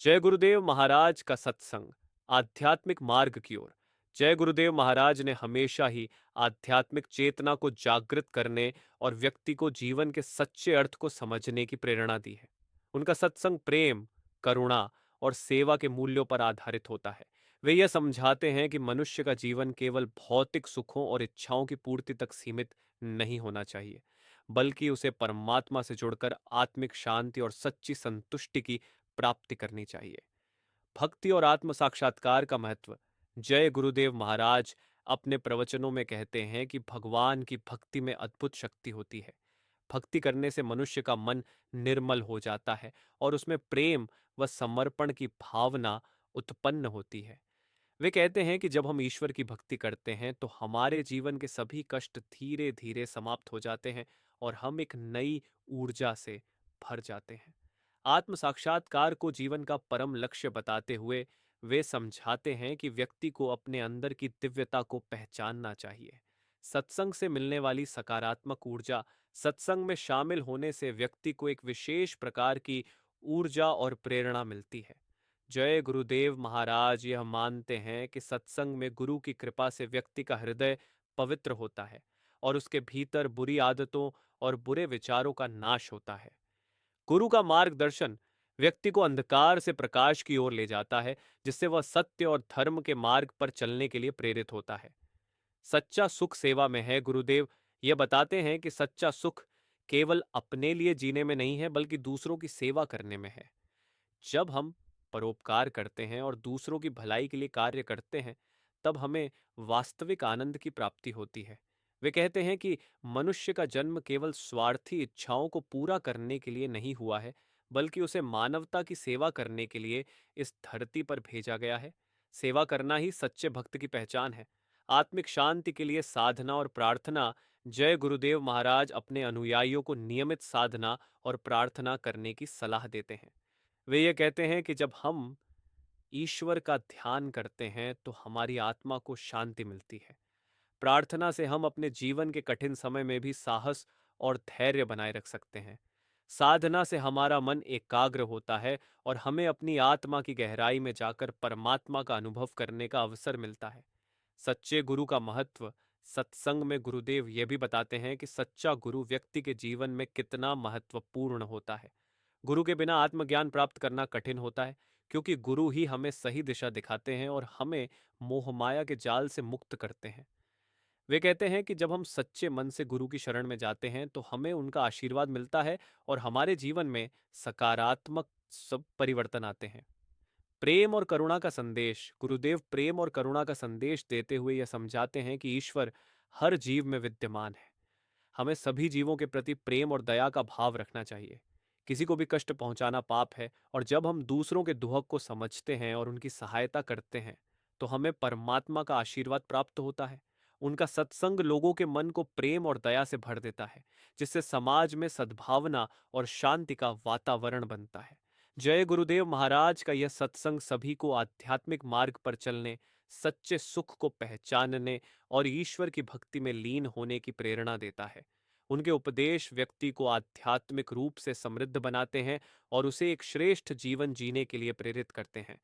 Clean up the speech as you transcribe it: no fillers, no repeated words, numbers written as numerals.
जय गुरुदेव महाराज का सत्संग आध्यात्मिक मार्ग की ओर। जय गुरुदेव महाराज ने हमेशा ही आध्यात्मिक चेतना को जागृत करने और व्यक्ति को जीवन के सच्चे अर्थ को समझने की प्रेरणा दी है। उनका सत्संग प्रेम, करुणा और सेवा के मूल्यों पर आधारित होता है। वे यह समझाते हैं कि मनुष्य का जीवन केवल भौतिक सुखों और इच्छाओं की पूर्ति तक सीमित नहीं होना चाहिए, बल्कि उसे परमात्मा से जुड़कर आत्मिक शांति और सच्ची संतुष्टि की प्राप्ति करनी चाहिए। भक्ति और आत्म साक्षात्कार का महत्व। जय गुरुदेव महाराज अपने प्रवचनों में कहते हैं कि भगवान की भक्ति में अद्भुत शक्ति होती है। भक्ति करने से मनुष्य का मन निर्मल हो जाता है और उसमें प्रेम व समर्पण की भावना उत्पन्न होती है। वे कहते हैं कि जब हम ईश्वर की भक्ति करते हैं तो हमारे जीवन के सभी कष्ट धीरे धीरे समाप्त हो जाते हैं और हम एक नई ऊर्जा से भर जाते हैं। आत्म साक्षात्कार को जीवन का परम लक्ष्य बताते हुए वे समझाते हैं कि व्यक्ति को अपने अंदर की दिव्यता को पहचानना चाहिए। सत्संग से मिलने वाली सकारात्मक ऊर्जा। सत्संग में शामिल होने से व्यक्ति को एक विशेष प्रकार की ऊर्जा और प्रेरणा मिलती है। जय गुरुदेव महाराज यह मानते हैं कि सत्संग में गुरु की कृपा से व्यक्ति का हृदय पवित्र होता है और उसके भीतर बुरी आदतों और बुरे विचारों का नाश होता है। गुरु का मार्गदर्शन व्यक्ति को अंधकार से प्रकाश की ओर ले जाता है, जिससे वह सत्य और धर्म के मार्ग पर चलने के लिए प्रेरित होता है। सच्चा सुख सेवा में है। गुरुदेव ये बताते हैं कि सच्चा सुख केवल अपने लिए जीने में नहीं है, बल्कि दूसरों की सेवा करने में है। जब हम परोपकार करते हैं और दूसरों की भलाई के लिए कार्य करते हैं, तब हमें वास्तविक आनंद की प्राप्ति होती है। वे कहते हैं कि मनुष्य का जन्म केवल स्वार्थी इच्छाओं को पूरा करने के लिए नहीं हुआ है, बल्कि उसे मानवता की सेवा करने के लिए इस धरती पर भेजा गया है। सेवा करना ही सच्चे भक्त की पहचान है। आत्मिक शांति के लिए साधना और प्रार्थना। जय गुरुदेव महाराज अपने अनुयायियों को नियमित साधना और प्रार्थना करने की सलाह देते हैं। वे ये कहते हैं कि जब हम ईश्वर का ध्यान करते हैं तो हमारी आत्मा को शांति मिलती है। प्रार्थना से हम अपने जीवन के कठिन समय में भी साहस और धैर्य बनाए रख सकते हैं। साधना से हमारा मन एकाग्र होता है और हमें अपनी आत्मा की गहराई में जाकर परमात्मा का अनुभव करने का अवसर मिलता है। सच्चे गुरु का महत्व। सत्संग में गुरुदेव ये भी बताते हैं कि सच्चा गुरु व्यक्ति के जीवन में कितना महत्वपूर्ण होता है। गुरु के बिना आत्मज्ञान प्राप्त करना कठिन होता है, क्योंकि गुरु ही हमें सही दिशा दिखाते हैं और हमें मोहमाया के जाल से मुक्त करते हैं। वे कहते हैं कि जब हम सच्चे मन से गुरु की शरण में जाते हैं तो हमें उनका आशीर्वाद मिलता है और हमारे जीवन में सकारात्मक सब परिवर्तन आते हैं। प्रेम और करुणा का संदेश। गुरुदेव प्रेम और करुणा का संदेश देते हुए यह समझाते हैं कि ईश्वर हर जीव में विद्यमान है। हमें सभी जीवों के प्रति प्रेम और दया का भाव रखना चाहिए। किसी को भी कष्ट पहुंचाना पाप है, और जब हम दूसरों के दुख को समझते हैं और उनकी सहायता करते हैं तो हमें परमात्मा का आशीर्वाद प्राप्त होता है। उनका सत्संग लोगों के मन को प्रेम और दया से भर देता है, जिससे समाज में सद्भावना और शांति का वातावरण बनता है। जय गुरुदेव महाराज का यह सत्संग सभी को आध्यात्मिक मार्ग पर चलने, सच्चे सुख को पहचानने और ईश्वर की भक्ति में लीन होने की प्रेरणा देता है। उनके उपदेश व्यक्ति को आध्यात्मिक रूप से समृद्ध बनाते हैं और उसे एक श्रेष्ठ जीवन जीने के लिए प्रेरित करते हैं।